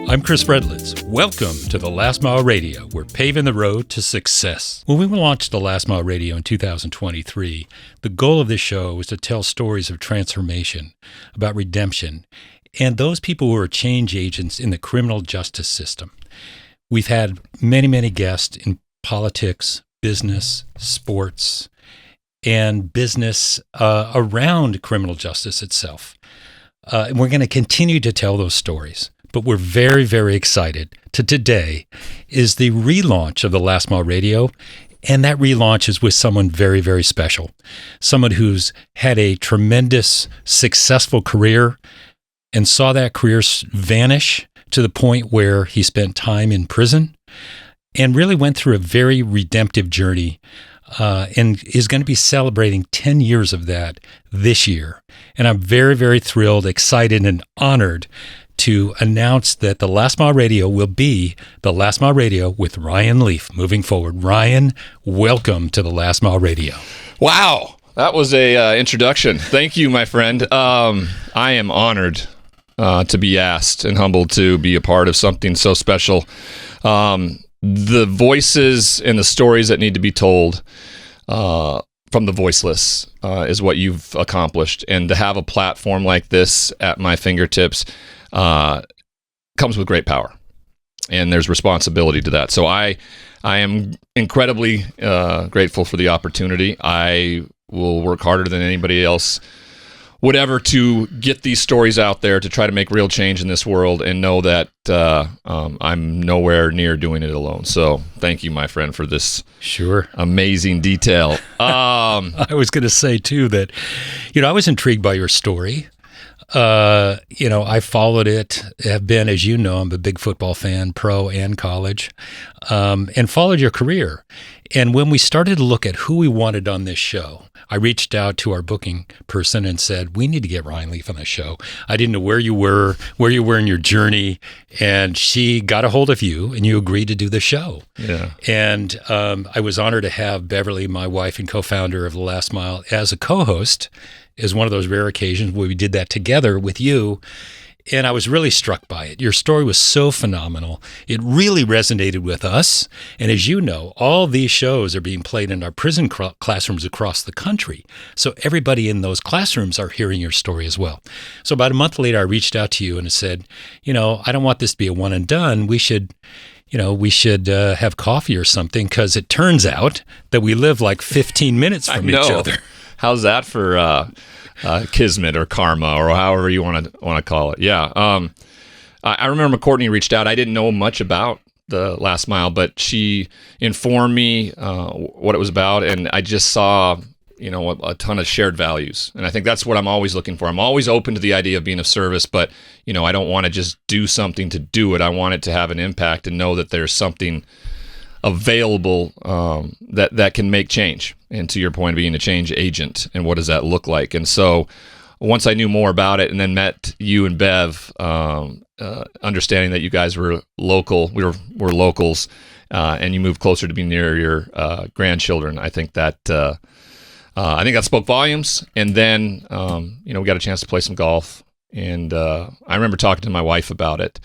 I'm Chris Redlitz. Welcome to The Last Mile Radio. We're paving the road to success. When we launched The Last Mile Radio in 2023, the goal of this show was to tell stories of transformation, about redemption, and those people who are change agents in the criminal justice system. We've had many guests in politics, business, sports, and business around criminal justice itself. And we're going to continue to tell those stories. But we're very excited to today is the relaunch of The Last Mile Radio. And that relaunch is with someone very special. Someone who's had a tremendous, successful career and saw that career vanish to the point where he spent time in prison and really went through a very redemptive journey and is going to be celebrating 10 years of that this year. And I'm very thrilled, excited, and honored to announce that The Last Mile Radio will be The Last Mile Radio with Ryan Leaf moving forward. Ryan, welcome to The Last Mile Radio. Wow, that was a introduction. Thank you, my friend. I am honored to be asked and humbled to be a part of something so special. The voices and the stories that need to be told from the voiceless is what you've accomplished. And to have a platform like this at my fingertips comes with great power, and there's responsibility to that. So I am incredibly grateful for the opportunity. I will work harder than anybody else would ever to get these stories out there, to try to make real change in this world, and know that I'm nowhere near doing it alone. So thank you, my friend, for this amazing detail. I was going to say, too, that, I was intrigued by your story. I followed it, have been, as you know, I'm a big football fan, pro and college, and followed your career. And when we started to look at who we wanted on this show, I reached out to our booking person and said, we need to get Ryan Leaf on the show. I didn't know where you were in your journey. And she got a hold of you and you agreed to do the show. Yeah. And I was honored to have Beverly, my wife and co-founder of The Last Mile, as a co-host. Is one of those rare occasions where we did that together with you. And I was really struck by it. Your story was so phenomenal. It really resonated with us. And as you know, all these shows are being played in our prison classrooms across the country. So everybody in those classrooms are hearing your story as well. So about a month later, I reached out to you and said, I don't want this to be a one and done. We should have coffee or something, because it turns out that we live like 15 minutes from each other. How's that for kismet or karma, or however you want to call it? Yeah. I remember Courtney reached out. I didn't know much about The Last Mile, but she informed me what it was about, and I just saw a ton of shared values. And I think that's what I'm always looking for. I'm always open to the idea of being of service, but I don't want to just do something to do it. I want it to have an impact and know that there's something available that can make change. And to your point of being a change agent, and what does that look like? And so once I knew more about it and then met you and Bev, understanding that you guys were local, we're locals, and you moved closer to be near your grandchildren, I think that spoke volumes. And then we got a chance to play some golf, and I remember talking to my wife about it.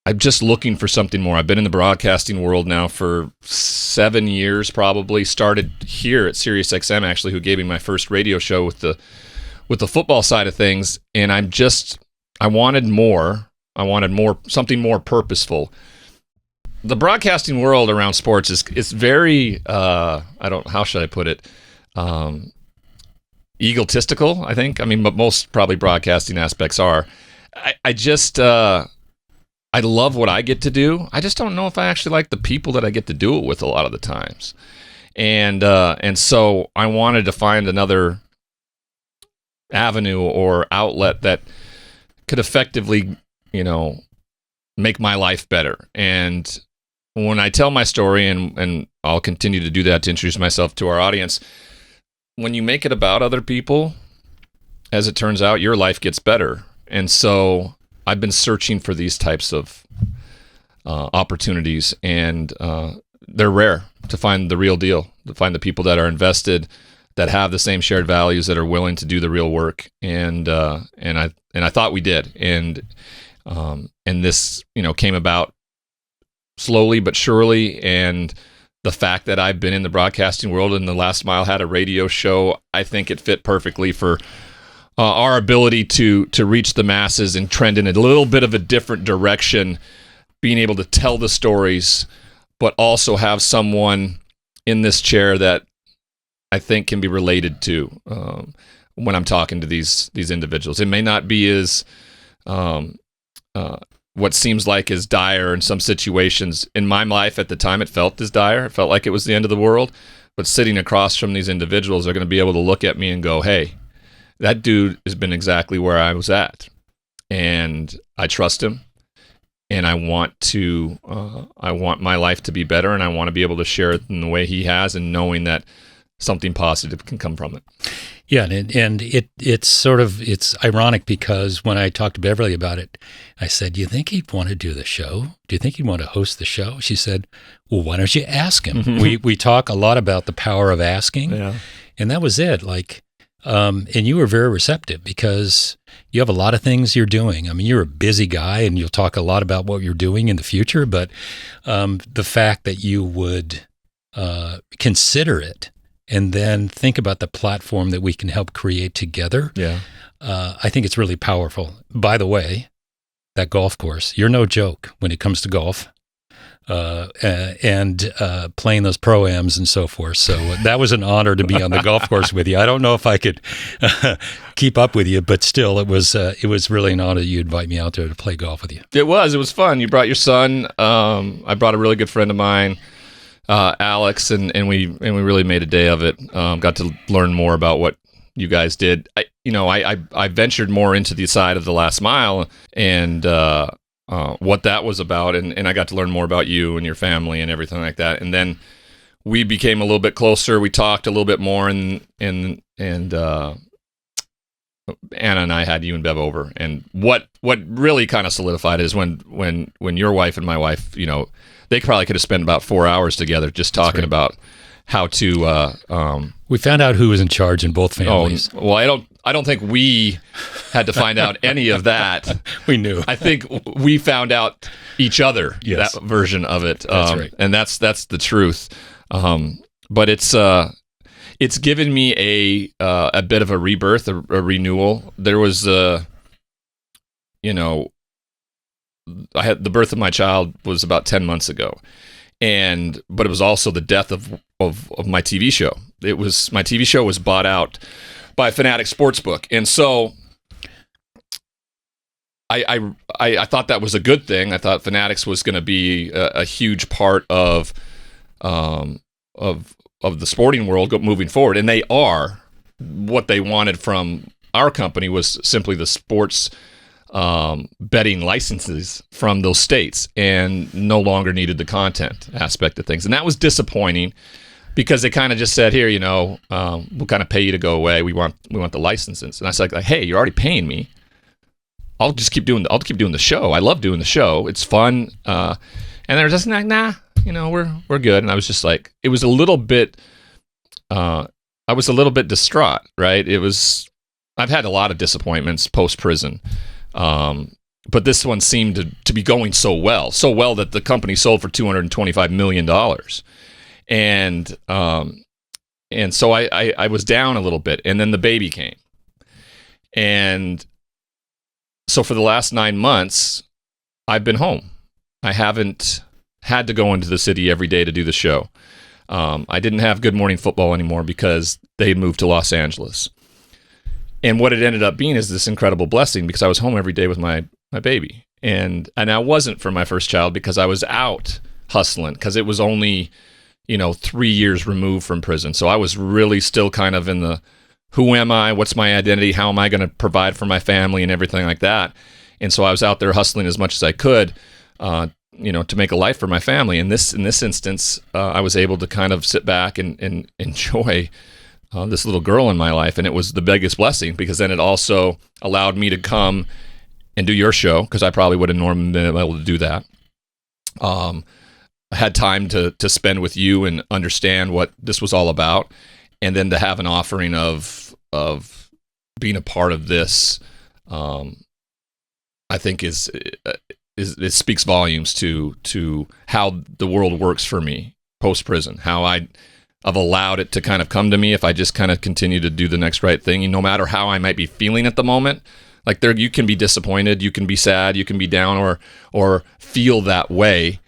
I'm just looking for something more. I've been in the broadcasting world now for 7 years, probably. Started here at SiriusXM, actually, who gave me my first radio show with the football side of things. And I wanted more. I wanted more, something more purposeful. The broadcasting world around sports is very, how should I put it? Egotistical, I think. But most probably broadcasting aspects are. I love what I get to do. I just don't know if I actually like the people that I get to do it with a lot of the times. And so I wanted to find another avenue or outlet that could effectively, make my life better. And when I tell my story, and I'll continue to do that to introduce myself to our audience, when you make it about other people, as it turns out, your life gets better. And so I've been searching for these types of opportunities, and they're rare to find the real deal, to find the people that are invested, that have the same shared values, that are willing to do the real work. And I thought we did. And And this, came about slowly but surely. And the fact that I've been in the broadcasting world and the Last Mile had a radio show, I think it fit perfectly for our ability to reach the masses and trend in a little bit of a different direction, being able to tell the stories, but also have someone in this chair that I think can be related to when I'm talking to these individuals. It may not be as what seems like is dire in some situations. In my life at the time, it felt as dire. It felt like it was the end of the world. But sitting across from these individuals are going to be able to look at me and go, hey, that dude has been exactly where I was at. And I trust him. And I want my life to be better, and I want to be able to share it in the way he has, and knowing that something positive can come from it. Yeah, and it's ironic because when I talked to Beverly about it, I said, "Do you think he'd want to do the show? Do you think he'd want to host the show?" She said, "Well, why don't you ask him?" Mm-hmm. We talk a lot about the power of asking, and that was it. And you were very receptive because you have a lot of things you're doing. I mean, you're a busy guy, and you'll talk a lot about what you're doing in the future. But the fact that you would consider it and then think about the platform that we can help create together, I think it's really powerful. By the way, that golf course, you're no joke when it comes to golf. And playing those pro-ams and so forth. So that was an honor to be on the golf course with you. I don't know if I could keep up with you, but still, it was really an honor that you invite me out there to play golf with you. It was fun. You brought your son. I brought a really good friend of mine, Alex, and we really made a day of it. Got to learn more about what you guys did. I ventured more into the side of the Last Mile and what that was about, and I got to learn more about you and your family and everything like that. And then we became a little bit closer. We talked a little bit more, and Anna and I had you and Bev over. And what really kind of solidified is when your wife and my wife, they probably could have spent about 4 hours together just talking about how to. We found out who was in charge in both families. Oh, well, I don't think we had to find out any of that. We knew. I think we found out each other, yes. That version of it. That's right. And that's the truth. But it's given me a bit of a rebirth, a renewal. There was, I had the birth of my child was about 10 months ago. But it was also the death of my TV show. My TV show was bought out by Fanatic Sportsbook, and so I thought that was a good thing. I thought Fanatics was going to be a huge part of the sporting world moving forward, and they are. What they wanted from our company was simply the sports betting licenses from those states, and no longer needed the content aspect of things, and that was disappointing. Because they kind of just said, here, we'll kind of pay you to go away. We want the licenses. And I said, like, hey, you're already paying me. I'll keep doing the show. I love doing the show. It's fun. And they were just like, nah, we're good. And I was just like, it was a little bit. I was a little bit distraught, right? I've had a lot of disappointments post prison, but this one seemed to be going so well that the company sold for $225 million. And so I was down a little bit, and then the baby came. And so for the last 9 months, I've been home. I haven't had to go into the city every day to do the show. I didn't have Good Morning Football anymore because they moved to Los Angeles. And what it ended up being is this incredible blessing because I was home every day with my baby. And I wasn't for my first child because I was out hustling because it was only 3 years removed from prison. So I was really still kind of in the, who am I? What's my identity? How am I going to provide for my family and everything like that? And so I was out there hustling as much as I could, to make a life for my family. In this instance, I was able to kind of sit back and enjoy this little girl in my life. And it was the biggest blessing because then it also allowed me to come and do your show because I probably would have normally been able to do that. I had time to spend with you and understand what this was all about, and then to have an offering of being a part of this. I I think is it speaks volumes to how the world works for me post prison. How I've allowed it to kind of come to me if I just kind of continue to do the next right thing, and no matter how I might be feeling at the moment. Like there, you can be disappointed, you can be sad, you can be down, or feel that way,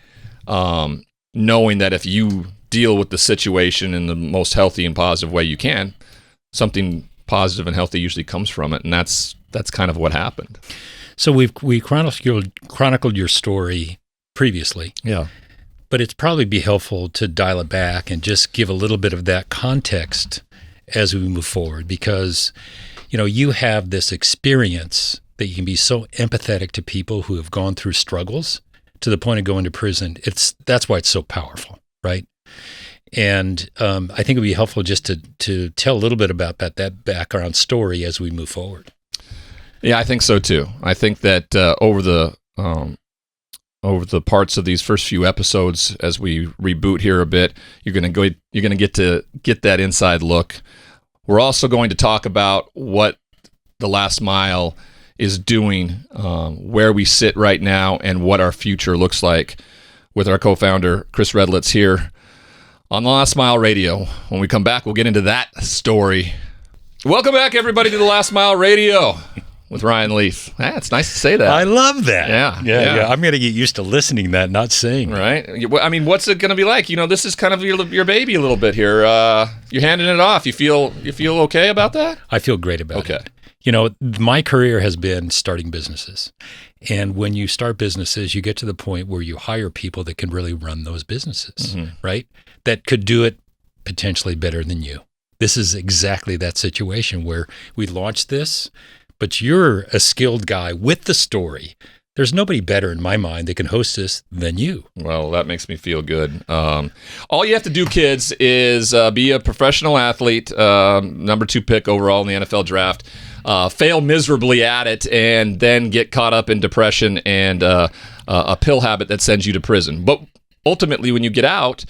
knowing that if you deal with the situation in the most healthy and positive way you can, something positive and healthy usually comes from it, and that's kind of what happened. So we chronicled your story previously. Yeah. But it's probably be helpful to dial it back and just give a little bit of that context as we move forward, because you have this experience that you can be so empathetic to people who have gone through struggles to the point of going to prison. That's why it's so powerful, right? And I think it would be helpful just to tell a little bit about that background story as we move forward. Yeah, I think so too. I think that over the parts of these first few episodes, as we reboot here a bit, you're gonna get that inside look. We're also going to talk about what the Last Mile is doing, where we sit right now, and what our future looks like, with our co-founder, Chris Redlitz, here on the Last Mile Radio. When we come back, we'll get into that story. Welcome back, everybody, to the Last Mile Radio with Ryan Leaf. It's nice to say that. I love that. Yeah. I'm going to get used to listening to that, not saying. Right. I mean, what's it going to be like? This is kind of your baby a little bit here. You're handing it off. You feel okay about that? I feel great about it. My career has been starting businesses. And when you start businesses, you get to the point where you hire people that can really run those businesses, right? That could do it potentially better than you. This is exactly that situation where we launched this, but you're a skilled guy with the story. There's nobody better in my mind that can host this than you. Well, that makes me feel good. All you have to do, kids, is be a professional athlete, number 2 pick overall in the NFL draft, fail miserably at it, and then get caught up in depression and a pill habit that sends you to prison. But ultimately, when you get out,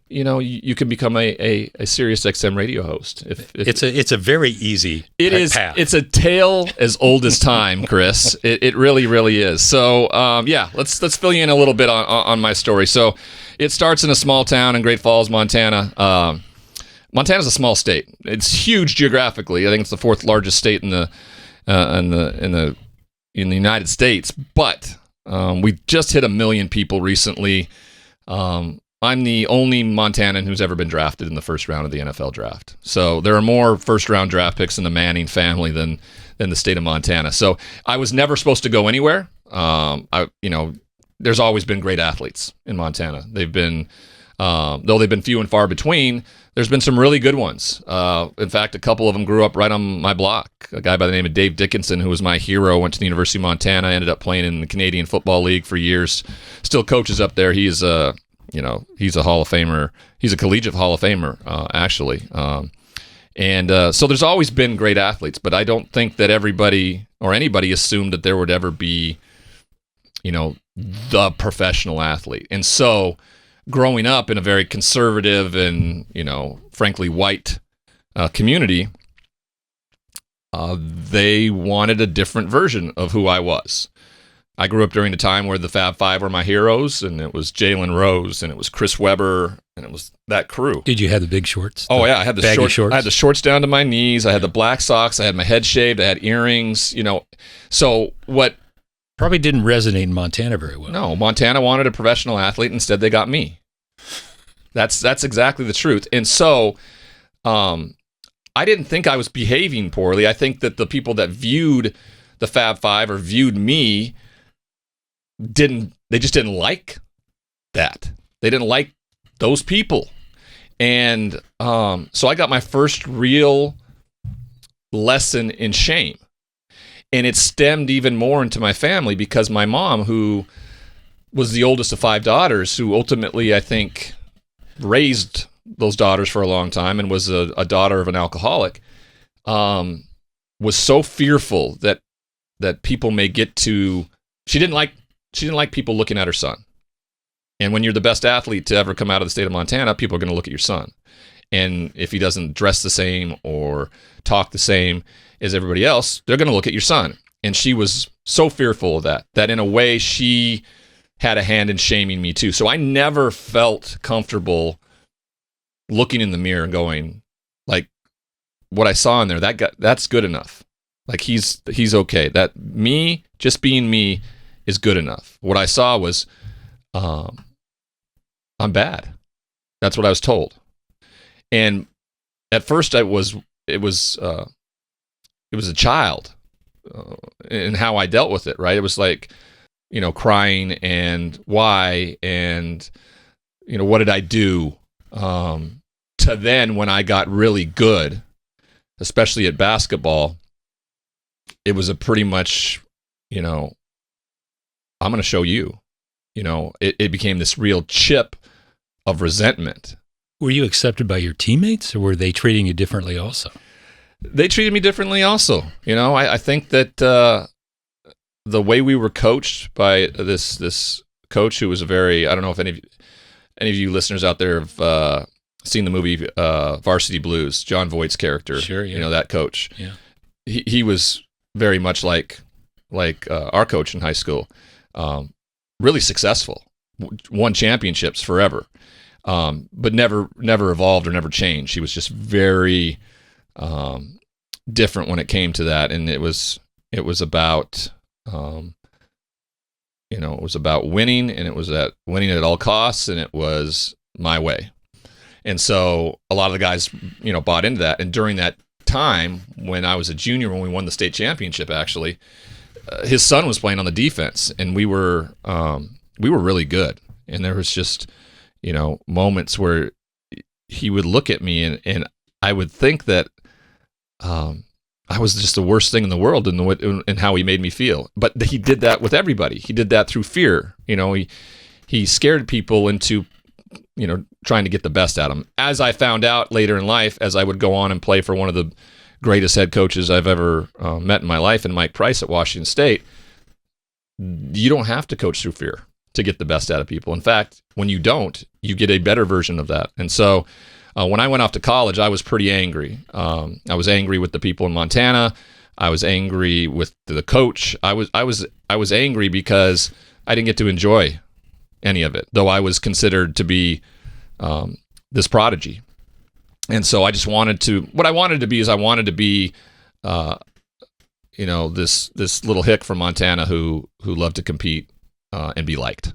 you can become a SiriusXM radio host. It's a very easy path. It's a tale as old as time, Chris. It really, really is. So, let's fill you in a little bit on my story. So, it starts in a small town in Great Falls, Montana. Montana's a small state. It's huge geographically. I think it's the 4th largest state in the United States. But we just hit 1 million people recently. I'm the only Montanan who's ever been drafted in the first round of the NFL draft. So there are more first-round draft picks in the Manning family than the state of Montana. So I was never supposed to go anywhere. There's always been great athletes in Montana. They've been, though they've been few and far between, there's been some really good ones. In fact, a couple of them grew up right on my block. A guy by the name of Dave Dickinson, who was my hero, went to the University of Montana, ended up playing in the Canadian Football League for years, still coaches up there. He's a Hall of Famer. He's a collegiate Hall of Famer, actually. So there's always been great athletes, but I don't think that everybody or anybody assumed that there would ever be, the professional athlete. And so growing up in a very conservative and, frankly, white community, they wanted a different version of who I was. I grew up during a time where the Fab Five were my heroes, and it was Jalen Rose, and it was Chris Webber, and it was that crew. Did you have the big shorts? Oh yeah, I had the baggy shorts. I had the shorts down to my knees. I had the black socks. I had my head shaved. I had earrings. So what? Probably didn't resonate in Montana very well. No, Montana wanted a professional athlete. Instead, they got me. That's exactly the truth. And so, I didn't think I was behaving poorly. I think that the people that viewed the Fab Five or viewed me just didn't like that. They didn't like those people. And so I got my first real lesson in shame. And it stemmed even more into my family because my mom, who was the oldest of 5 daughters, who ultimately, I think, raised those daughters for a long time and was a daughter of an alcoholic, was so fearful that people may get to... She didn't like people looking at her son. And when you're the best athlete to ever come out of the state of Montana, people are going to look at your son. And if he doesn't dress the same or talk the same as everybody else, they're going to look at your son. And she was so fearful of that in a way she had a hand in shaming me too. So I never felt comfortable looking in the mirror and going, like, what I saw in there, that's good enough. Like, he's okay. That me, just being me, is good enough. What I saw was, I'm bad. That's what I was told. And at first it was a child in how I dealt with it, right? It was like, crying and why, and, what did I do? To then when I got really good, especially at basketball, it was a pretty much, I'm going to show you, it became this real chip of resentment. Were you accepted by your teammates, or were they treating you differently also? They treated me differently also. I think that the way we were coached by this coach who was a very, I don't know if any of you listeners out there have seen the movie Varsity Blues, John Voight's character. Sure, yeah. That coach. Yeah. He was very much like our coach in high school. Really successful, won championships forever, but never evolved or never changed. He was just very different when it came to that, and it was about it was about winning, and it was winning at all costs, and it was my way. And so a lot of the guys, bought into that. And during that time, when I was a junior, when we won the state championship, actually, his son was playing on the defense, and we were really good. And there was just, moments where he would look at me, and I would think that I was just the worst thing in the world in how he made me feel. But he did that with everybody. He did that through fear. He scared people into trying to get the best out of them. As I found out later in life, as I would go on and play for one of the greatest head coaches I've ever met in my life, and Mike Price at Washington State, you don't have to coach through fear to get the best out of people. In fact, when you don't, you get a better version of that. And so when I went off to college, I was pretty angry. I was angry with the people in Montana. I was angry with the coach. I was angry because I didn't get to enjoy any of it, though I was considered to be this prodigy. And so I just wanted to, what I wanted to be is I wanted to be, this little hick from Montana who loved to compete and be liked,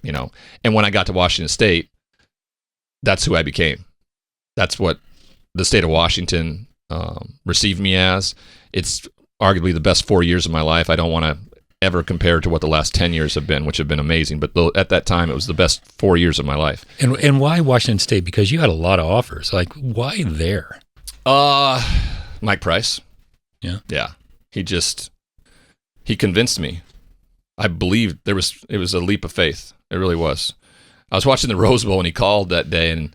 And when I got to Washington State, that's who I became. That's what the state of Washington received me as. It's arguably the best 4 years of my life. I don't want to ever compare to what the last 10 years have been, which have been amazing. But at that time, it was the best 4 years of my life. And why Washington State? Because you had a lot of offers. Like, why there? Mike Price. Yeah. Yeah. He convinced me. I believed it was a leap of faith. It really was. I was watching the Rose Bowl, and he called that day,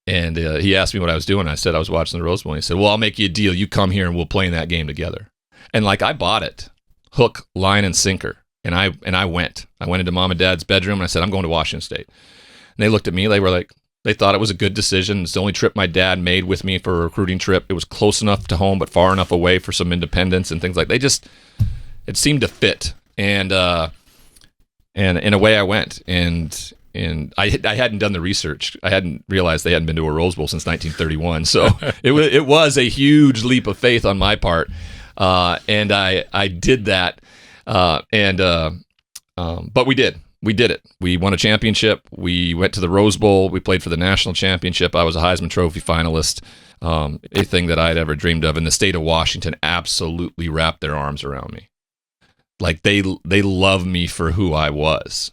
and he asked me what I was doing. I said I was watching the Rose Bowl, and he said, well, I'll make you a deal. You come here, and we'll play in that game together. And I bought it. Hook, line, and sinker. And I went. I went into mom and dad's bedroom, and I said, I'm going to Washington State. And they looked at me. They were like, they thought it was a good decision. It's the only trip my dad made with me for a recruiting trip. It was close enough to home, but far enough away for some independence and things like that. It seemed to fit. And in a way I went. And I hadn't done the research. I hadn't realized they hadn't been to a Rose Bowl since 1931. So it was a huge leap of faith on my part. And I did that. But we did it. We won a championship. We went to the Rose Bowl. We played for the national championship. I was a Heisman Trophy finalist. Anything that I'd ever dreamed of. And the state of Washington absolutely wrapped their arms around me. Like they love me for who I was,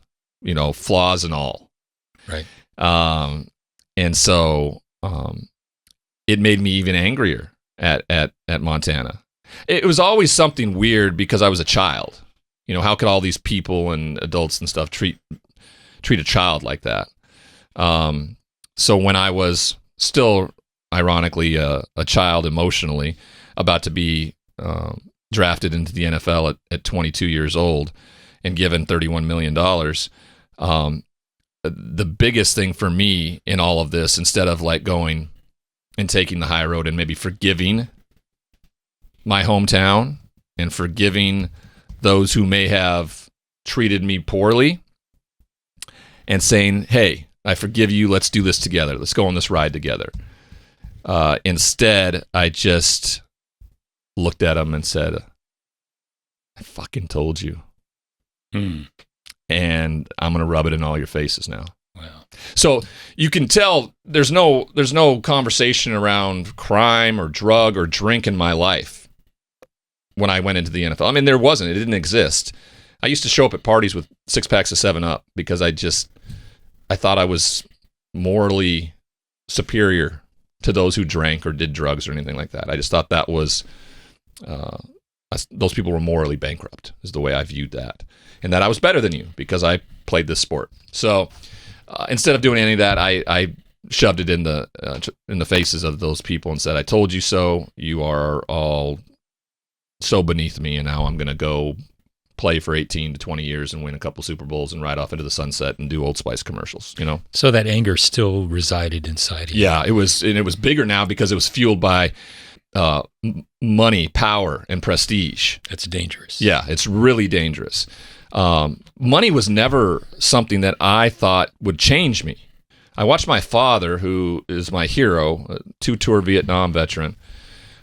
flaws and all. Right. And so it made me even angrier at Montana. It was always something weird because I was a child. How could all these people and adults and stuff treat a child like that? So when I was still, ironically, a child emotionally, about to be drafted into the NFL at 22 years old and given $31 million, the biggest thing for me in all of this, instead of going and taking the high road and maybe forgiving my hometown and forgiving those who may have treated me poorly and saying, hey, I forgive you. Let's do this together. Let's go on this ride together. Instead, I just looked at him and said, I fucking told you. And I'm going to rub it in all your faces now. Wow. So you can tell there's no conversation around crime or drug or drink in my life when I went into the NFL. I mean, there wasn't. It didn't exist. I used to show up at parties with 6 packs of 7-Up because I thought I was morally superior to those who drank or did drugs or anything like that. I just thought that was, those people were morally bankrupt, is the way I viewed that. And that I was better than you because I played this sport. So instead of doing any of that, I shoved it in the faces of those people and said, I told you so. You are all so beneath me, and now I'm going to go play for 18 to 20 years and win a couple Super Bowls and ride off into the sunset and do Old Spice commercials, you know? So that anger still resided inside of you. Yeah, it was bigger now because it was fueled by money, power, and prestige. That's dangerous. Yeah, it's really dangerous. Money was never something that I thought would change me. I watched my father, who is my hero, a 2-tour Vietnam veteran,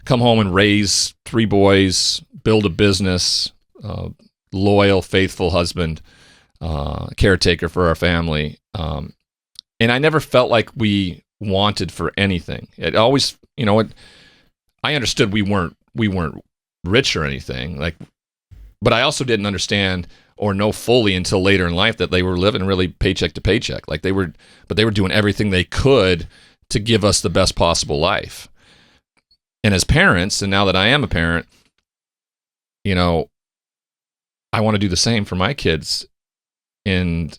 come home and raise 3 boys, build a business, loyal, faithful husband, caretaker for our family. And I never felt like we wanted for anything. It always, I understood we weren't rich or anything, but I also didn't understand or know fully until later in life that they were living really paycheck to paycheck. But they were doing everything they could to give us the best possible life. And as parents, and now that I am a parent, I want to do the same for my kids, and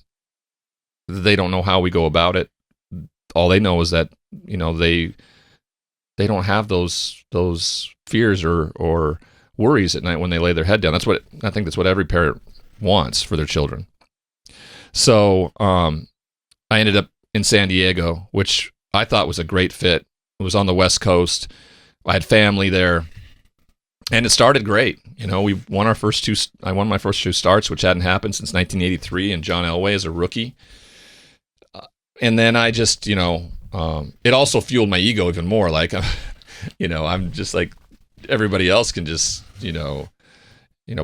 they don't know how we go about it. All they know is that, they don't have those fears or worries at night when they lay their head down. I think that's what every parent wants for their children. So I ended up in San Diego, which I thought was a great fit. It was on the West Coast. I had family there, and it started great. We won our first 2. I won my first 2 starts, which hadn't happened since 1983, and John Elway as a rookie. And then I just, it also fueled my ego even more. I'm just like everybody else can just,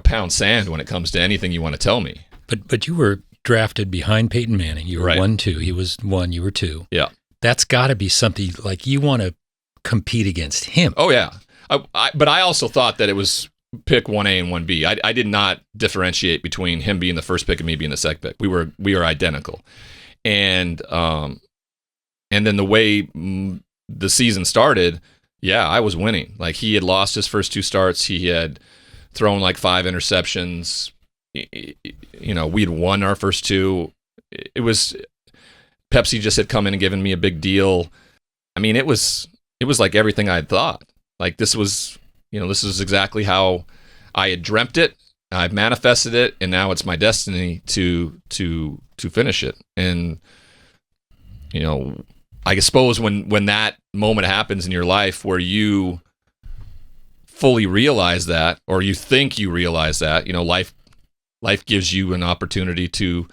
pound sand when it comes to anything you want to tell me. But you were drafted behind Peyton Manning. You were right. 1-2. He was 1. You were 2. Yeah. That's got to be something like you want to compete against him. Oh yeah. But I also thought that it was pick 1A and 1B. I did not differentiate between him being the first pick and me being the second pick. We were identical. And then the way the season started, yeah, I was winning. He had lost his first 2 starts. He had thrown 5 interceptions. We had won our first 2. It was Pepsi just had come in and given me a big deal. I mean, it was like everything I had thought. This was, this is exactly how I had dreamt it. I've manifested it, and now it's my destiny to finish it. And I suppose when that moment happens in your life where you fully realize that, or you think you realize that, life gives you an opportunity to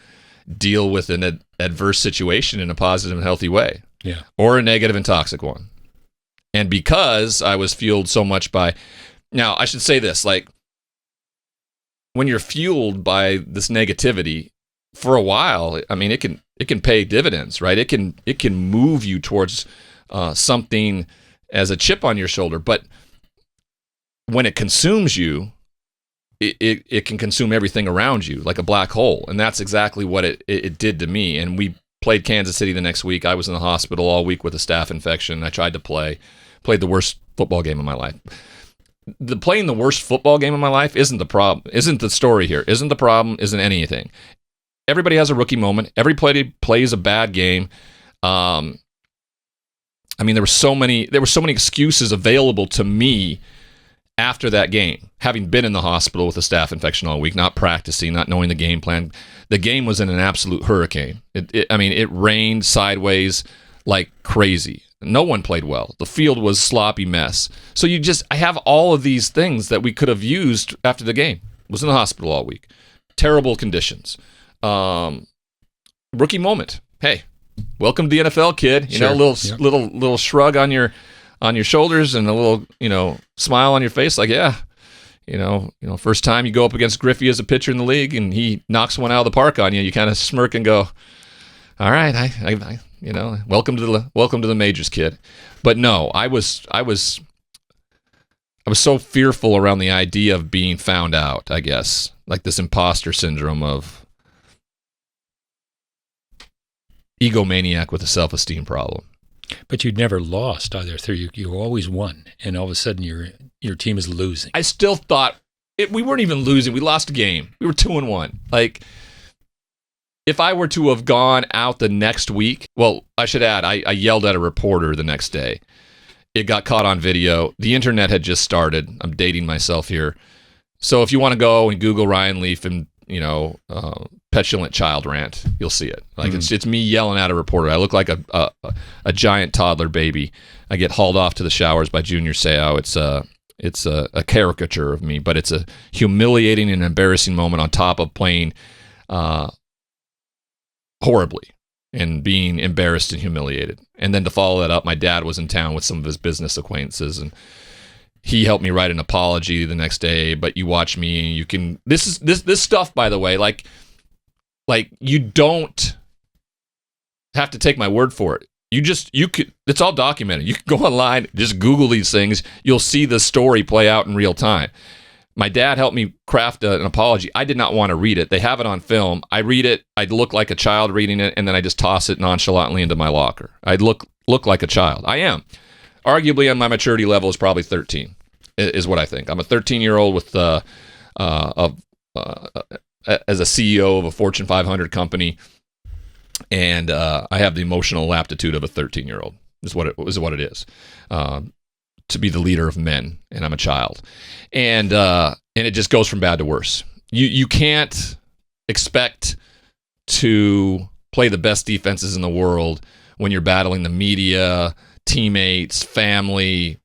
deal with an adverse situation in a positive and healthy way, yeah, or a negative and toxic one. And because I was fueled so much by, now I should say this, when you're fueled by this negativity for a while, I mean, it can pay dividends, right? It can move you towards something as a chip on your shoulder. But when it consumes you, it can consume everything around you like a black hole. And that's exactly what it did to me. And we played Kansas City the next week. I was in the hospital all week with a staph infection. I tried to played the worst football game of my life. Playing the worst football game of my life isn't the problem, isn't the story here, isn't the problem, isn't anything. Everybody has a rookie moment. Everybody plays a bad game. I mean, there were so many excuses available to me after that game, having been in the hospital with a staph infection all week, not practicing, not knowing the game plan. The game was in an absolute hurricane. It rained sideways like crazy. No one played well. The field was a sloppy mess. So I have all of these things that we could have used after the game. Was in the hospital all week. Terrible conditions. Rookie moment. Hey, welcome to the NFL, kid. Sure. Little shrug on your shoulders and a little, smile on your face. Like, yeah, first time you go up against Griffey as a pitcher in the league and he knocks one out of the park on you, you kind of smirk and go, all right, I welcome to the majors, kid. But no, I was so fearful around the idea of being found out, I guess, like this imposter syndrome of egomaniac with a self-esteem problem. But you'd never lost either. You always won, and all of a sudden your team is losing. I still thought we weren't even losing. We lost a game. We were 2-1. Like, if I were to have gone out the next week, well, I should add, I yelled at a reporter the next day. It got caught on video. The internet had just started. I'm dating myself here. So if you want to go and Google Ryan Leaf and, petulant child rant, you'll see it. Like, it's me yelling at a reporter. I look like a giant toddler baby. I get hauled off to the showers by Junior Seau. It's a caricature of me, but it's a humiliating and embarrassing moment on top of playing horribly and being embarrassed and humiliated. And then to follow that up, my dad was in town with some of his business acquaintances, and he helped me write an apology the next day. But you watch me, and you can this stuff, by the way, like you don't have to take my word for it. You could, it's all documented. You can go online, just Google these things. You'll see the story play out in real time. My dad helped me craft an apology. I did not want to read it. They have it on film. I read it. I'd look like a child reading it, and then I just toss it nonchalantly into my locker. I'd look like a child. I am. Arguably, on my maturity level, is probably 13, is what I think. I'm a 13-year-old with as a CEO of a Fortune 500 company, and I have the emotional aptitude of a 13-year-old. Is what it is. To be the leader of men, and I'm a child, and it just goes from bad to worse. You can't expect to play the best defenses in the world when you're battling the media, teammates, family,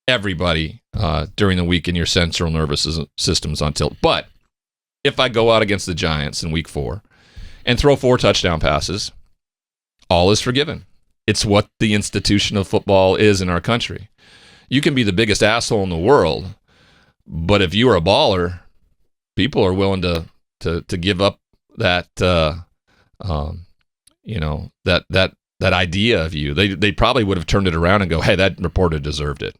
everybody during the week, in your central nervous system's on tilt. But if I go out against the Giants in week 4 and throw 4 touchdown passes, all is forgiven. It's what the institution of football is in our country. You can be the biggest asshole in the world, but if you are a baller, people are willing to give up that that idea of you. They probably would have turned it around and go, hey, that reporter deserved it.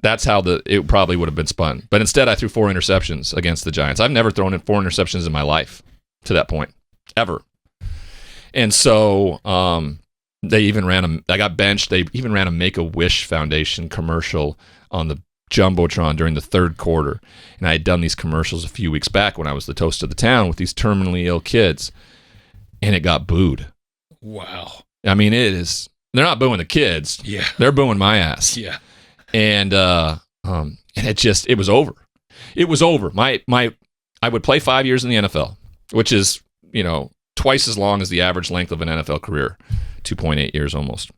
That's how it probably would have been spun. But instead, I threw 4 interceptions against the Giants. I've never thrown in 4 interceptions in my life to that point, ever. And so they even I got benched. They even ran a Make-A-Wish Foundation commercial on the Jumbotron during the 3rd quarter. And I had done these commercials a few weeks back when I was the toast of the town with these terminally ill kids. And it got booed. Wow. I mean, they're not booing the kids. Yeah. They're booing my ass. Yeah. And it was over. It was over. I would play 5 years in the NFL, which is, twice as long as the average length of an NFL career, 2.8 years almost.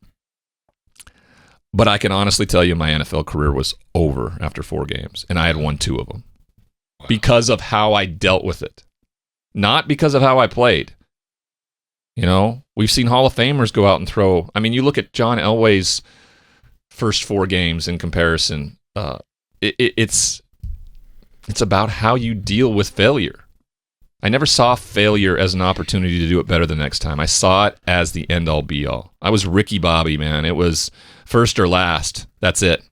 But I can honestly tell you my NFL career was over after 4 games, and I had won 2 of them. Wow. Because of how I dealt with it, not because of how I played. We've seen Hall of Famers go out and throw. I mean, you look at John Elway's first 4 games in comparison. It's about how you deal with failure. I never saw failure as an opportunity to do it better the next time. I saw it as the end-all, be-all. I was Ricky Bobby, man. It was first or last. That's it.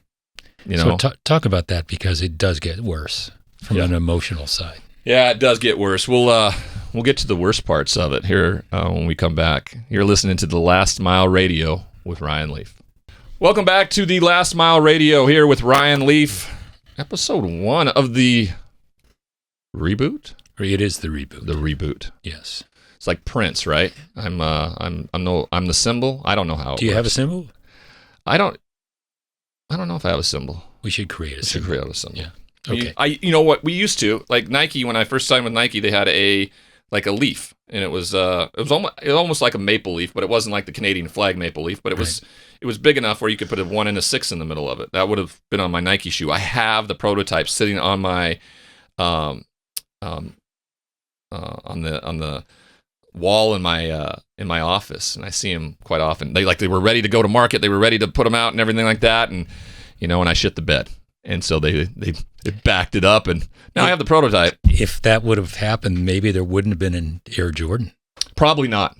So talk about that, because it does get worse from an emotional side. Yeah, it does get worse. We'll get to the worst parts of it here when we come back. You're listening to The Last Mile Radio with Ryan Leaf. Welcome back to The Last Mile Radio here with Ryan Leaf. Episode 1 of the reboot. It is the reboot. The reboot. Yes. It's like Prince, right? I'm the symbol. I don't know how. Do you have a symbol? I don't know if I have a symbol. We should create a symbol. We should create a symbol. Yeah. Okay. You know what? We used to, like Nike, when I first signed with Nike, they had a leaf. and it was almost like a maple leaf, but it wasn't like the Canadian flag maple leaf, but it was big enough where you could put a 1 and a 6 in the middle of it. That would have been on my Nike shoe. I have the prototype sitting on my on the wall in my office, and I see them quite often. They were ready to go to market. They were ready to put them out and everything like that, and and I shit the bed. And so they backed it up, and now I have the prototype. If that would have happened, maybe there wouldn't have been an Air Jordan. Probably not.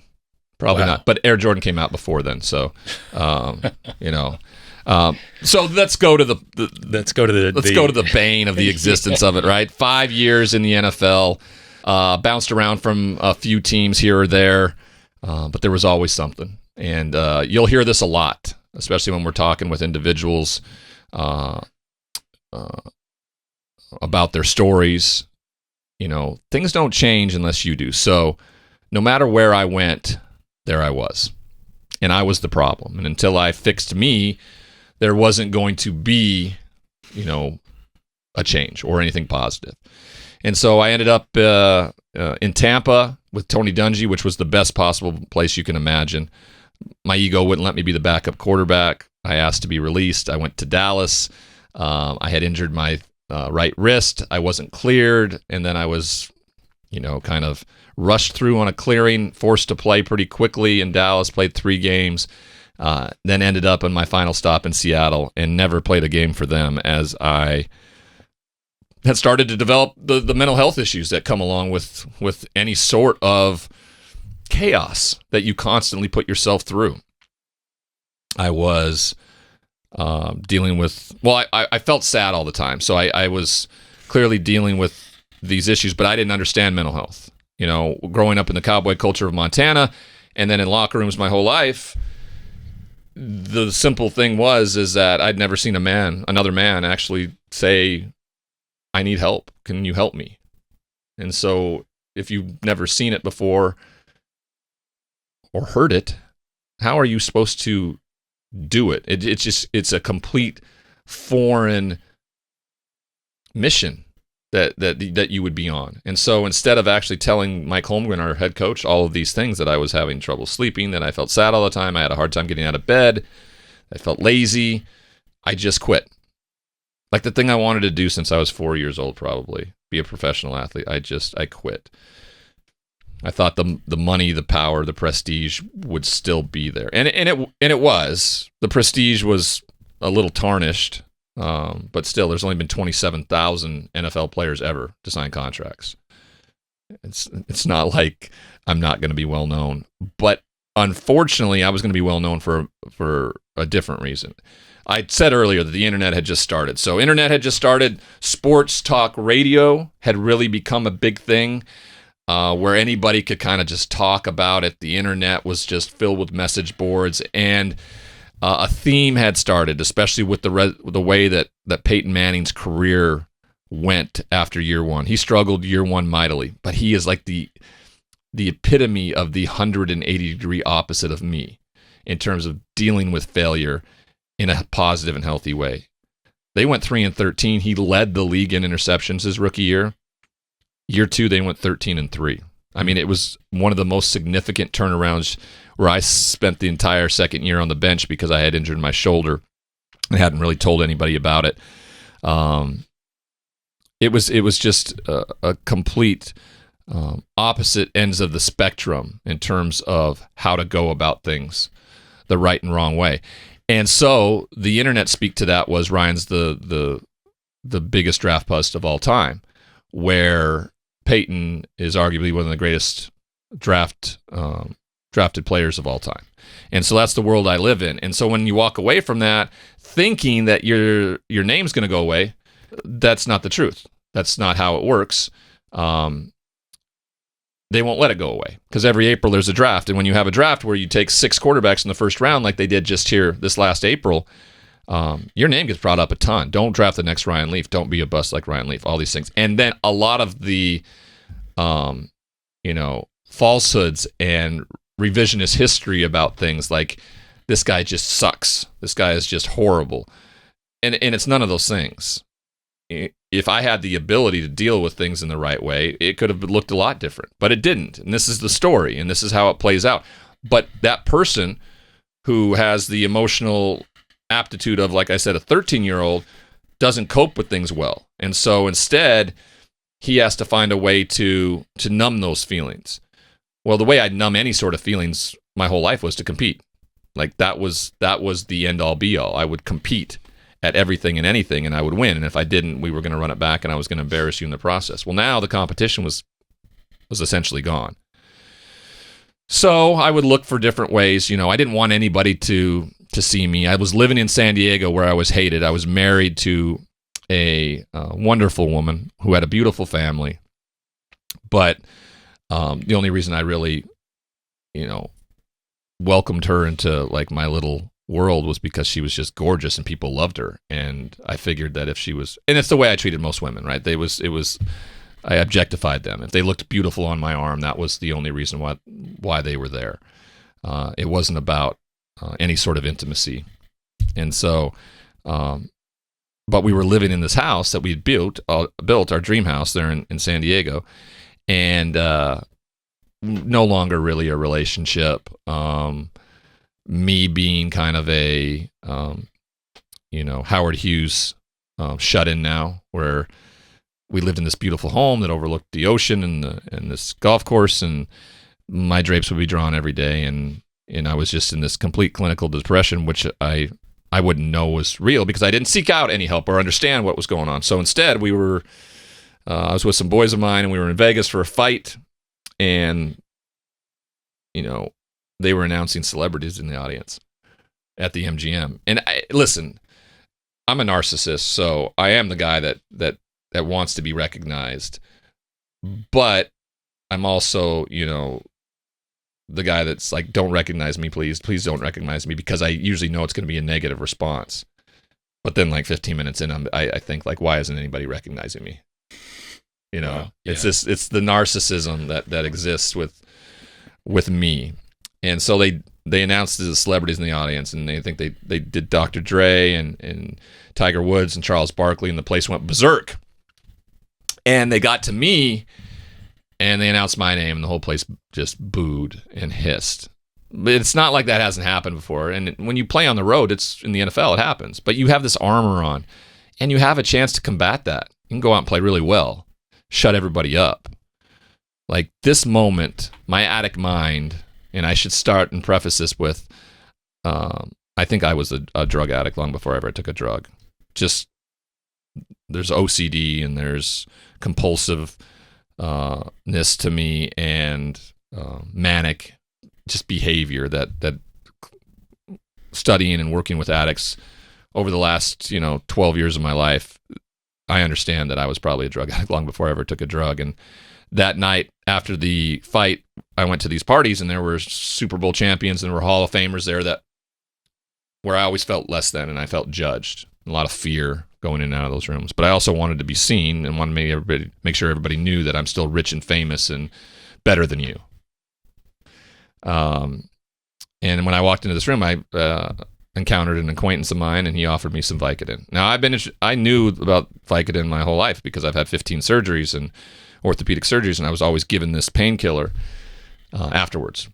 Not. But Air Jordan came out before then, so so let's go to the bane of the existence of it. Right, 5 years in the NFL, bounced around from a few teams here or there, but there was always something. And you'll hear this a lot, especially when we're talking with individuals about their stories. Things don't change unless you do. So no matter where I went, there I was. And I was the problem. And until I fixed me, there wasn't going to be, a change or anything positive. And so I ended up in Tampa with Tony Dungy, which was the best possible place you can imagine. My ego wouldn't let me be the backup quarterback. I asked to be released. I went to Dallas. I had injured my right wrist. I wasn't cleared, and then I was, kind of rushed through on a clearing, forced to play pretty quickly in Dallas, played 3 games, then ended up on my final stop in Seattle and never played a game for them, as I had started to develop the mental health issues that come along with any sort of chaos that you constantly put yourself through. I was dealing with, I felt sad all the time. So I was clearly dealing with these issues, but I didn't understand mental health. Growing up in the cowboy culture of Montana and then in locker rooms my whole life, the simple thing is that I'd never seen another man actually say, I need help. Can you help me? And so if you've never seen it before or heard it, how are you supposed to do it? It's a complete foreign mission that you would be on. And so instead of actually telling Mike Holmgren, our head coach, all of these things, that I was having trouble sleeping, that I felt sad all the time, I had a hard time getting out of bed, I felt lazy, I just quit. Like the thing I wanted to do since I was 4 years old, probably, be a professional athlete. I quit. I thought the money, the power, the prestige would still be there, and it was. The prestige was a little tarnished, but still, there's only been 27,000 NFL players ever to sign contracts. It's not like I'm not going to be well known, but unfortunately, I was going to be well known for a different reason. I said earlier that the internet had just started. So internet had just started. Sports talk radio had really become a big thing, where anybody could kind of just talk about it. The internet was just filled with message boards, and a theme had started, especially with the way that Peyton Manning's career went after year one. He struggled year one mightily, but he is like the epitome of the 180-degree opposite of me in terms of dealing with failure in a positive and healthy way. They went 3-13. He led the league in interceptions his rookie year. Year 2, they went 13-3. I mean, it was one of the most significant turnarounds, where I spent the entire second year on the bench because I had injured my shoulder and hadn't really told anybody about it. It was just a complete opposite ends of the spectrum in terms of how to go about things the right and wrong way. And so the internet speak to that was Ryan's the biggest draft bust of all time, where Peyton is arguably one of the greatest drafted players of all time. And so that's the world I live in. And so when you walk away from that thinking that your name's going to go away, that's not the truth. That's not how it works. They won't let it go away, because every April there's a draft. And when you have a draft where you take 6 quarterbacks in the first round, like they did just here this last April, your name gets brought up a ton. Don't draft the next Ryan Leaf. Don't be a bust like Ryan Leaf. All these things. And then a lot of the, falsehoods and revisionist history about things like, this guy just sucks. This guy is just horrible. And it's none of those things. if I had the ability to deal with things in the right way, it could have looked a lot different, but it didn't. And this is the story, and this is how it plays out. But that person who has the emotional aptitude of, like I said, a 13-year-old doesn't cope with things well. And so instead, he has to find a way to numb those feelings. Well, the way I'd numb any sort of feelings my whole life was to compete. Like that was the end all be all. I would compete at everything and anything, and I would win. And if I didn't, we were going to run it back, and I was going to embarrass you in the process. Well, now the competition was essentially gone. So I would look for different ways. I didn't want anybody to see me. I was living in San Diego where I was hated. I was married to a wonderful woman who had a beautiful family. But the only reason I really, welcomed her into like my little world was because she was just gorgeous and people loved her. And I figured that if she was, and it's the way I treated most women, right? I objectified them. If they looked beautiful on my arm, that was the only reason why they were there. It wasn't about any sort of intimacy. And so, but we were living in this house that we'd built our dream house there in San Diego, and no longer really a relationship. Me being kind of a, Howard Hughes shut in now, where we lived in this beautiful home that overlooked the ocean and this golf course, and my drapes would be drawn every day, and I was just in this complete clinical depression, which I wouldn't know was real because I didn't seek out any help or understand what was going on. So instead, I was with some boys of mine, and we were in Vegas for a fight, and they were announcing celebrities in the audience at the MGM. And listen, I'm a narcissist, so I am the guy that wants to be recognized, but I'm also, the guy that's like, don't recognize me, please don't recognize me, because I usually know it's going to be a negative response. But then like 15 minutes in, I think like, why isn't anybody recognizing me? Yeah. It's the narcissism that exists with me. And so they announced the celebrities in the audience, and they think they did Dr. Dre and Tiger Woods and Charles Barkley, and the place went berserk. And they got to me, and they announced my name, and the whole place just booed and hissed. But it's not like that hasn't happened before. And when you play on the road, it's in the NFL, it happens. But you have this armor on, and you have a chance to combat that. You can go out and play really well, shut everybody up. Like this moment, my addict mind, and I should start and preface this with, I think I was a drug addict long before I ever took a drug. Just, there's OCD and there's compulsiveness to me, and manic just behavior that studying and working with addicts over the last 12 years of my life, I understand that I was probably a drug addict long before I ever took a drug. And that night after the fight, I went to these parties, and there were Super Bowl champions and there were Hall of Famers there where I always felt less than, and I felt judged. A lot of fear going in and out of those rooms. But I also wanted to be seen and wanted to make sure everybody knew that I'm still rich and famous and better than you. And when I walked into this room, I encountered an acquaintance of mine, and he offered me some Vicodin. Now, I knew about Vicodin my whole life because I've had 15 surgeries and orthopedic surgeries, and I was always given this painkiller afterwards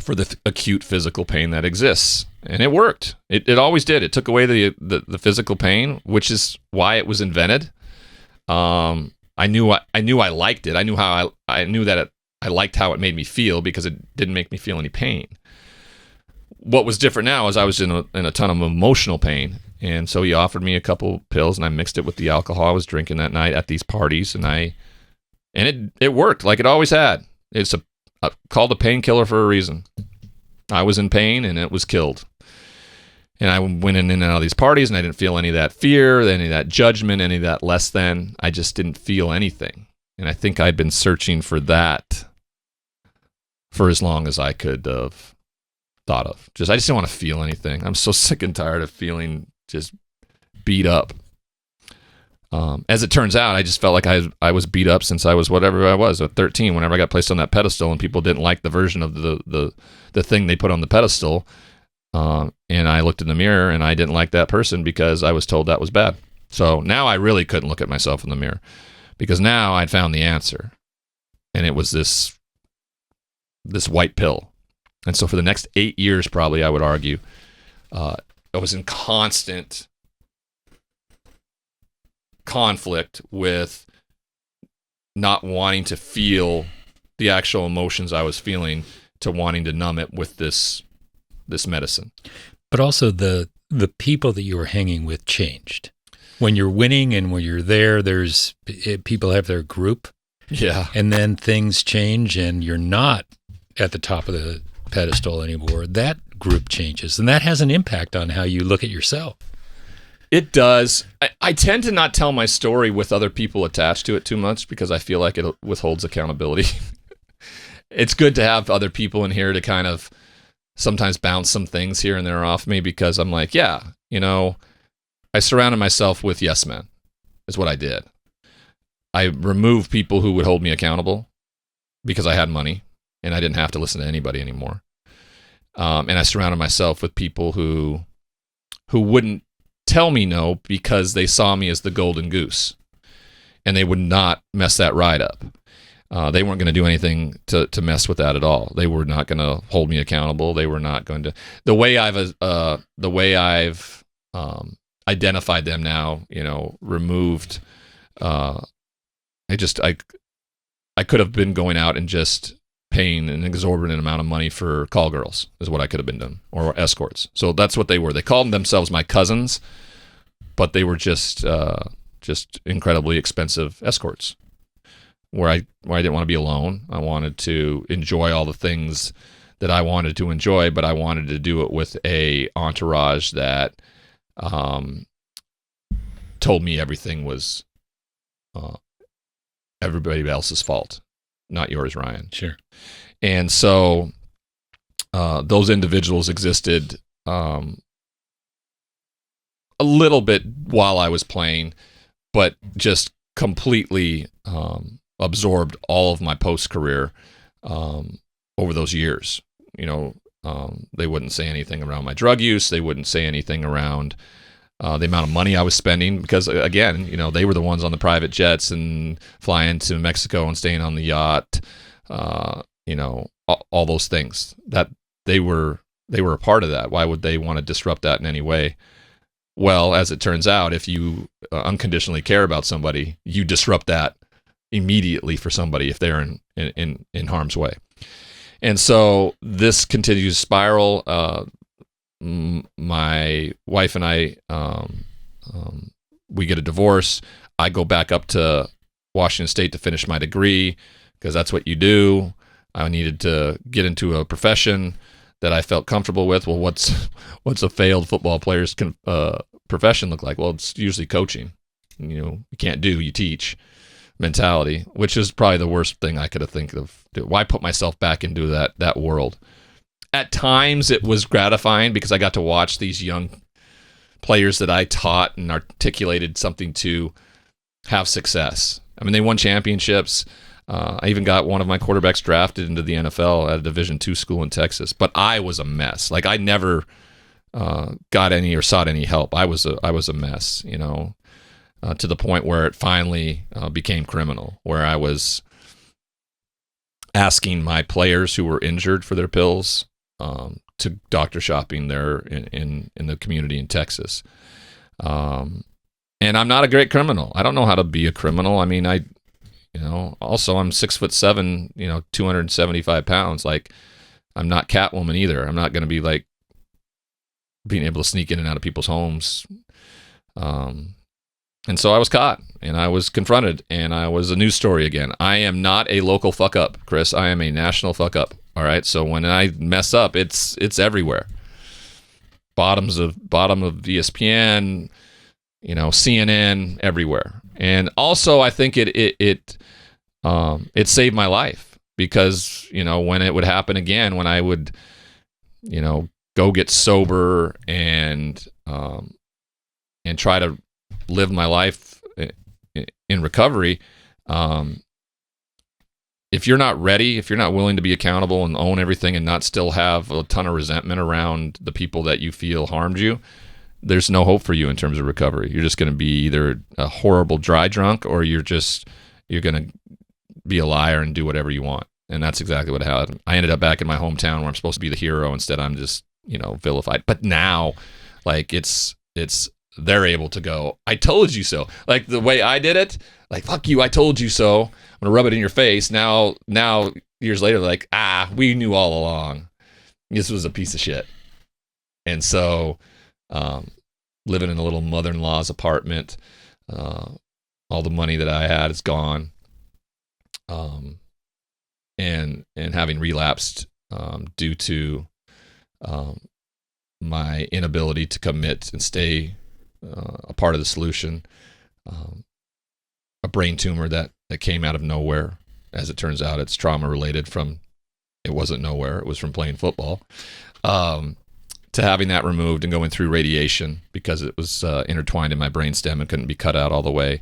for the acute physical pain that exists. And it worked. It always did. It took away the physical pain, which is why it was invented. I knew I liked it. I knew that I liked how it made me feel because it didn't make me feel any pain. What was different now is I was in a ton of emotional pain, and so he offered me a couple pills, and I mixed it with the alcohol I was drinking that night at these parties, and it worked like it always had. It's called a painkiller for a reason. I was in pain, and it was killed. And I went in and out of these parties, and I didn't feel any of that fear, any of that judgment, any of that less than. I just didn't feel anything. And I think I'd been searching for that for as long as I could have thought of. I just didn't want to feel anything. I'm so sick and tired of feeling just beat up. As it turns out, I just felt like I was beat up since I was whatever I was at 13. Whenever I got placed on that pedestal, and people didn't like the version of the thing they put on the pedestal, and I looked in the mirror and I didn't like that person because I was told that was bad. So now I really couldn't look at myself in the mirror because now I'd found the answer. And it was this white pill. And so for the next 8 years, probably, I would argue, I was in constant conflict with not wanting to feel the actual emotions I was feeling to wanting to numb it with this medicine. But also the people that you were hanging with changed. When you're winning and when you're there, there's people have their group. Yeah. And then things change and you're not at the top of the pedestal anymore. That group changes. And that has an impact on how you look at yourself. It does. I tend to not tell my story with other people attached to it too much because I feel like it withholds accountability. It's good to have other people in here to kind of sometimes bounce some things here and there off me because I'm like, yeah, I surrounded myself with yes men is what I did. I removed people who would hold me accountable because I had money and I didn't have to listen to anybody anymore. And I surrounded myself with people who wouldn't tell me no because they saw me as the golden goose and they would not mess that ride up. They weren't going to do anything to mess with that at all. They were not going to hold me accountable. They were not going to. The way I've identified them now, removed. I could have been going out and just paying an exorbitant amount of money for call girls is what I could have been doing, or escorts. So that's what they were. They called themselves my cousins, but they were just incredibly expensive escorts. Where I didn't want to be alone. I wanted to enjoy all the things that I wanted to enjoy, but I wanted to do it with a entourage that told me everything was everybody else's fault, not yours, Ryan. Sure. And so those individuals existed a little bit while I was playing, but just completely absorbed all of my post-career over those years. They wouldn't say anything around my drug use. They wouldn't say anything around the amount of money I was spending because, again, they were the ones on the private jets and flying to Mexico and staying on the yacht, all those things. That they were a part of that. Why would they want to disrupt that in any way? Well, as it turns out, if you unconditionally care about somebody, you disrupt that immediately for somebody if they're in harm's way. And so this continues to spiral. My wife and I, we get a divorce. I go back up to Washington State to finish my degree because that's what you do. I needed to get into a profession that I felt comfortable with. Well, what's a failed football player's profession look like? Well, it's usually coaching. You can't do, you teach mentality, which is probably the worst thing I could have think of. Why put myself back into that world? At times it was gratifying because I got to watch these young players that I taught and articulated something to have success. I mean, they won championships. I even got one of my quarterbacks drafted into the NFL at a Division II school in Texas. But I was a mess. Like I never got any or sought any help. I was a mess, to the point where it finally became criminal, where I was asking my players who were injured for their pills to doctor shopping there in the community in Texas. And I'm not a great criminal. I don't know how to be a criminal. I mean, also I'm 6'7", 275 pounds. Like I'm not Catwoman either. I'm not going to be like being able to sneak in and out of people's homes. And so I was caught and I was confronted and I was a news story again. I am not a local fuck up, Chris. I am a national fuck up. All right. So when I mess up, it's everywhere. Bottom of ESPN, CNN, everywhere. And also I think it saved my life because, when it would happen again, when I would, go get sober and try to live my life in recovery, if you're not ready, if you're not willing to be accountable and own everything and not still have a ton of resentment around the people that you feel harmed you, there's no hope for you in terms of recovery. You're just going to be either a horrible dry drunk, or you're going to be a liar and do whatever you want. And that's exactly what happened. I ended up back in my hometown where I'm supposed to be the hero. Instead, I'm just, vilified. But now, like, it's they're able to go, I told you so. Like the way I did it, like, fuck you, I told you so. I'm going to rub it in your face. Now, years later, like, we knew all along. This was a piece of shit. And so, living in a little mother-in-law's apartment, all the money that I had is gone. And having relapsed due to my inability to commit and stay a part of the solution, a brain tumor that came out of nowhere. As it turns out, it's trauma related it wasn't nowhere, it was from playing football, to having that removed and going through radiation because it was intertwined in my brainstem and couldn't be cut out all the way.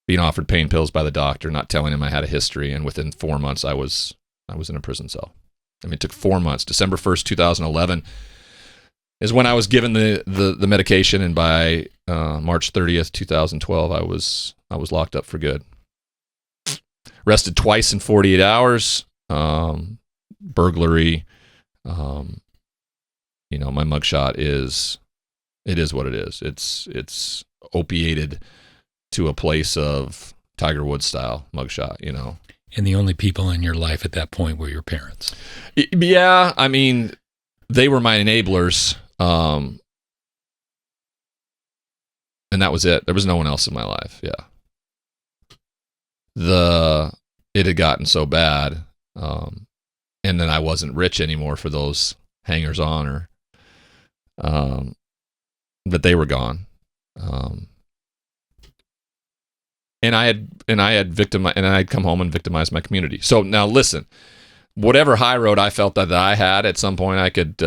Being offered pain pills by the doctor, not telling him I had a history, and within 4 months I was in a prison cell. I mean, it took 4 months. December 1st, 2011 is when I was given the medication, and by March 30th, 2012, I was locked up for good. Arrested twice in 48 hours. Burglary. My mugshot is what it is. It's opiated to a place of Tiger Woods style mugshot, And the only people in your life at that point were your parents. Yeah, I mean, they were my enablers, and that was it. There was no one else in my life. Yeah, it had gotten so bad, and then I wasn't rich anymore for those hangers on, that they were gone. And I had come home and victimized my community. So now listen, whatever high road I felt that I had at some point, I could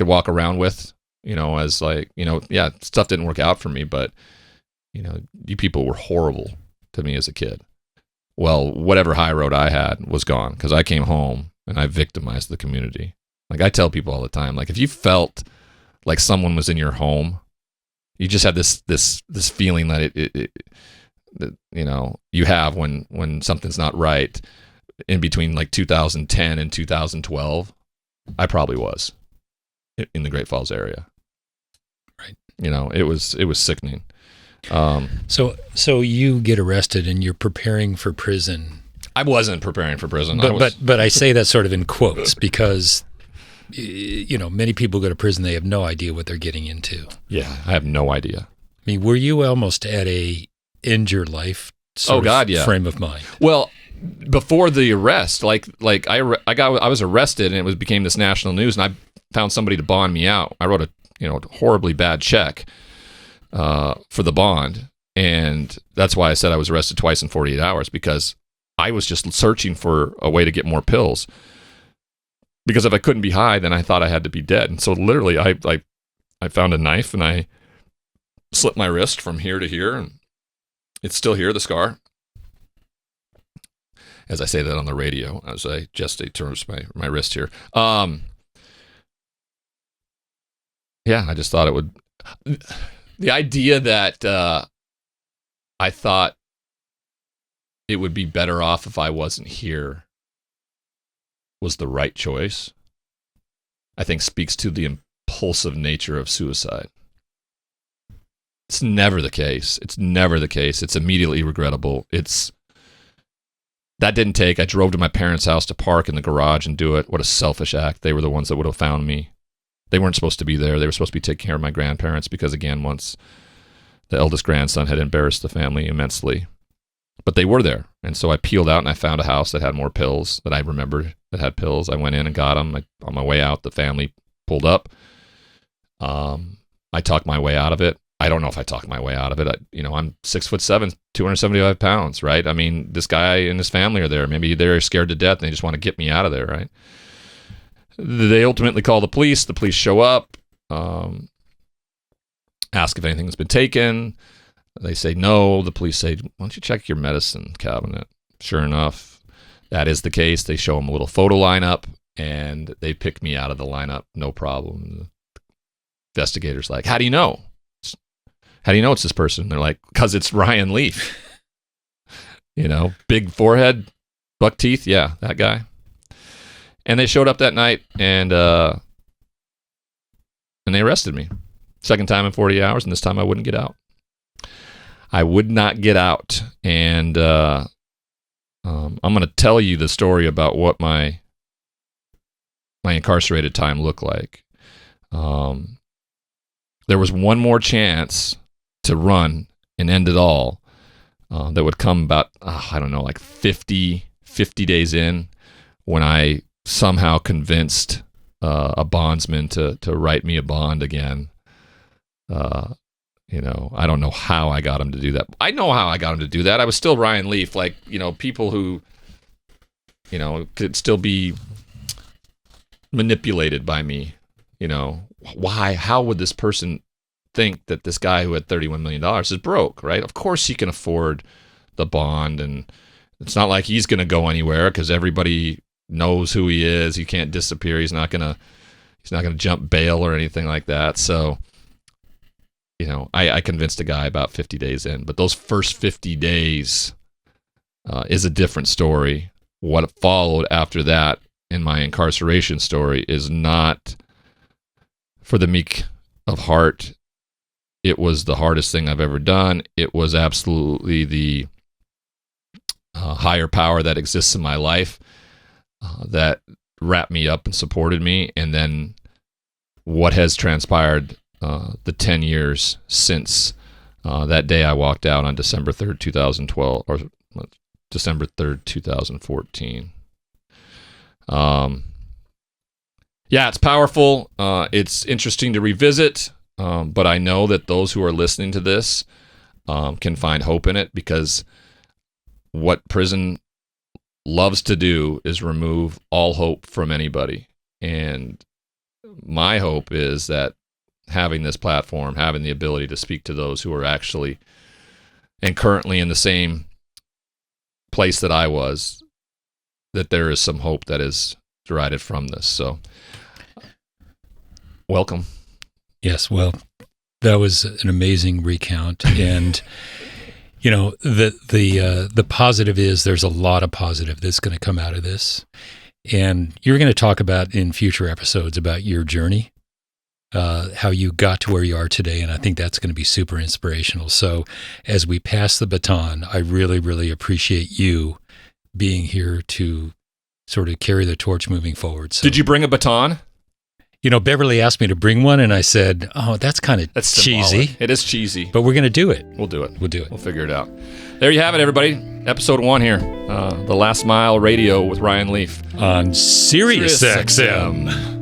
walk around with, as like, yeah, stuff didn't work out for me, but you people were horrible to me as a kid. Well, whatever high road I had was gone because I came home and I victimized the community. Like I tell people all the time, like if you felt like someone was in your home, you just had this feeling that that you have when something's not right in between like 2010 and 2012. I probably was in the Great Falls area. Right. It was sickening. So you get arrested and you're preparing for prison. I wasn't preparing for prison. But I say that sort of in quotes because many people go to prison, they have no idea what they're getting into. Yeah, I have no idea. I mean, were you almost at a end your life frame of mind? Well, before the arrest, like I was arrested and it became this national news, and I found somebody to bond me out. I wrote a horribly bad check for the bond, and that's why I said I was arrested twice in 48 hours, because I was just searching for a way to get more pills. Because if I couldn't be high, then I thought I had to be dead. And so literally I found a knife and I slit my wrist from here to here, and it's still here, the scar. As I say that on the radio, as I gestate towards my wrist here. Yeah, I just thought it would... The idea that I thought it would be better off if I wasn't here was the right choice, I think speaks to the impulsive nature of suicide. It's never the case. It's immediately regrettable. That didn't take. I drove to my parents' house to park in the garage and do it. What a selfish act. They were the ones that would have found me. They weren't supposed to be there. They were supposed to be taking care of my grandparents because, again, once the eldest grandson had embarrassed the family immensely. But they were there. And so I peeled out and I found a house that had more pills that I remembered that had pills. I went in and got them. On my way out, the family pulled up. I talked my way out of it. I don't know if I talked my way out of it. I'm 6'7", 275 pounds, right? I mean, this guy and his family are there. Maybe they're scared to death and they just want to get me out of there, right? They ultimately call the police. The police show up, ask if anything's been taken. They say no. The police say, why don't you check your medicine cabinet? Sure enough, that is the case. They show them a little photo lineup, and they pick me out of the lineup, no problem. investigators like, how do you know? How do you know it's this person? They're like, because it's Ryan Leaf. Big forehead, buck teeth. Yeah, that guy. And they showed up that night and they arrested me. Second time in 40 hours, and this time I wouldn't get out. I would not get out. And I'm going to tell you the story about what my incarcerated time looked like. There was one more chance to run and end it all that would come about, like 50 days in, when I somehow convinced a bondsman to write me a bond again. I don't know how I got him to do that. I know how I got him to do that. I was still Ryan Leaf. Like, people who, could still be manipulated by me. Why? How would this person think that this guy who had $31 million is broke, right? Of course he can afford the bond, and it's not like he's going to go anywhere because everybody knows who he is. He can't disappear. He's not going to jump bail or anything like that. So, I convinced a guy about 50 days in, but those first 50 days is a different story. What followed after that in my incarceration story is not for the meek of heart. It was the hardest thing I've ever done. It was absolutely the higher power that exists in my life that wrapped me up and supported me. And then what has transpired the 10 years since that day I walked out on December 3rd, 2012, or December 3rd, 2014. Yeah, it's powerful. It's interesting to revisit. But I know that those who are listening to this can find hope in it, because what prison loves to do is remove all hope from anybody. And my hope is that having this platform, having the ability to speak to those who are actually and currently in the same place that I was, that there is some hope that is derived from this. So, welcome. Yes, well, that was an amazing recount, and the positive is there's a lot of positive that's going to come out of this, and you're going to talk about in future episodes about your journey, how you got to where you are today, and I think that's going to be super inspirational. So, as we pass the baton, I really, really appreciate you being here to sort of carry the torch moving forward. So, did you bring a baton? Beverly asked me to bring one, and I said, "Oh, that's kind of cheesy." Symbolic. It is cheesy, but we're going to do it. We'll do it. We'll figure it out. There you have it, everybody. Episode 1 here, The Last Mile Radio with Ryan Leaf on SiriusXM.